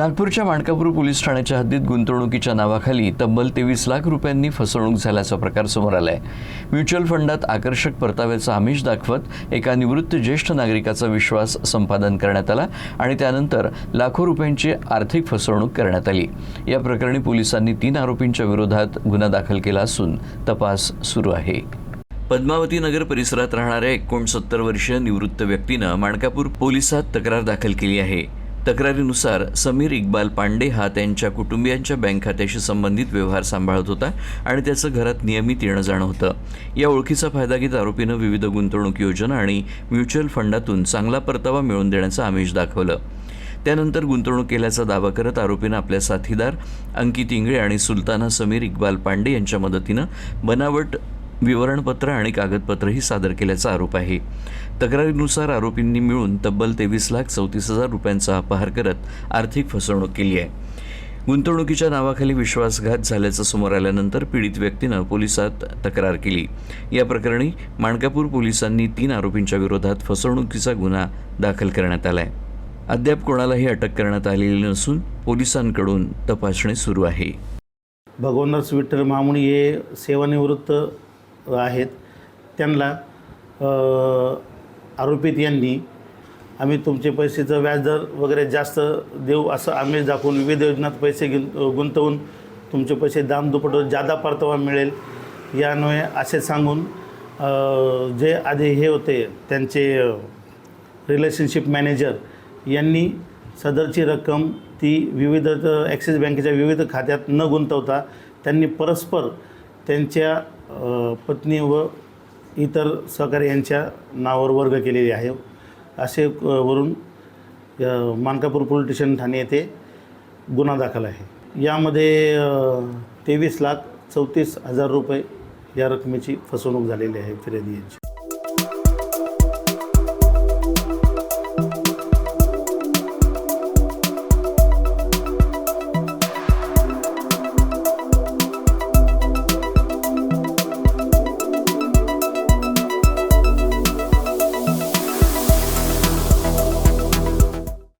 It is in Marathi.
नागपूरच्या माणकापूर पोलीस ठाण्याच्या हद्दीत गुंतवणुकीच्या नावाखाली तब्बल 23 लाख रुपयांनी फसवणूक झाल्याचा प्रकार समोर आलाय। म्युच्युअल फंडात आकर्षक परताव्याचा आमिष दाखवत एका निवृत्त ज्येष्ठ नागरिकाचा विश्वास संपादन करण्यात आला आणि त्यानंतर लाखो रुपयांची आर्थिक फसवणूक करण्यात आली। या प्रकरणी पोलिसांनी 3 आरोपींच्या विरोधात गुन्हा दाखल केला असून तपास सुरू आहे। पद्मावती नगर परिसरात राहणाऱ्या 69 वर्षीय निवृत्त व्यक्तीनं माणकापूर पोलिसात तक्रार दाखल केली आहे। तक्रारीनुसार समीर इक्बाल पांडे हा त्यांच्या कुटुंबियांच्या बँक खात्याशी संबंधित व्यवहार सांभाळत होता आणि त्याचं घरात नियमित येणं जाणं होतं। या ओळखीचा फायदा घेत आरोपीनं विविध गुंतवणूक योजना आणि म्युच्युअल फंडातून चांगला परतावा मिळवून देण्याचं आमिष दाखवलं। त्यानंतर गुंतवणूक केल्याचा दावा करत आरोपीनं आपल्या साथीदार अंकित इंगळे आणि सुलताना समीर इक्बाल पांडे यांच्या मदतीनं बनावट विवरणपत्र आणि कागदपत्रही सादर केल्याचा आरोप आहे। तक्रारीनुसार आरोपींनी मिळून तब्बल 23,34,000 रुपयांचा अपहार करत आर्थिक फसवणूक केली आहे। गुंतवणुकीच्या नावाखाली विश्वासघात झाल्याचं समोर आल्यानंतर पीडित व्यक्तीनं पोलिसात तक्रार केली। या प्रकरणी माणकापूर पोलिसांनी 3 आरोपींच्या विरोधात फसवणुकीचा गुन्हा दाखल करण्यात आला आहे। अद्याप कोणालाही अटक करण्यात आलेली नसून पोलिसांकडून तपासणी सुरू आहे। भगवंत विठ्ठल मामुनी हे सेवानिवृत्त आहेत। त्यांना आरोपित यांनी आम्ही तुमचे पैसेचं व्याजदर वगैरे जास्त देऊ असं आमिष दाखवून विविध योजनात पैसे गुंतवून तुमचे पैसे दामदुप्पट जादा परतावा मिळेल यान्वये असे सांगून जे आधी हे होते त्यांचे रिलेशनशिप मॅनेजर यांनी सदरची रक्कम ती विविध ॲक्सिस बँकेच्या विविध खात्यात न गुंतवता त्यांनी परस्पर त्यांच्या पत्नी व इतर सहकारी यांच्या नावावर वर्ग केलेली आहे। असे वरून माणकापूर पोलीस स्टेशन ठाणे येथे गुन्हा दाखल आहे। यामध्ये 23,34,000 रुपये या रकमेची फसवणूक झालेली आहे फिर्यादी यांची।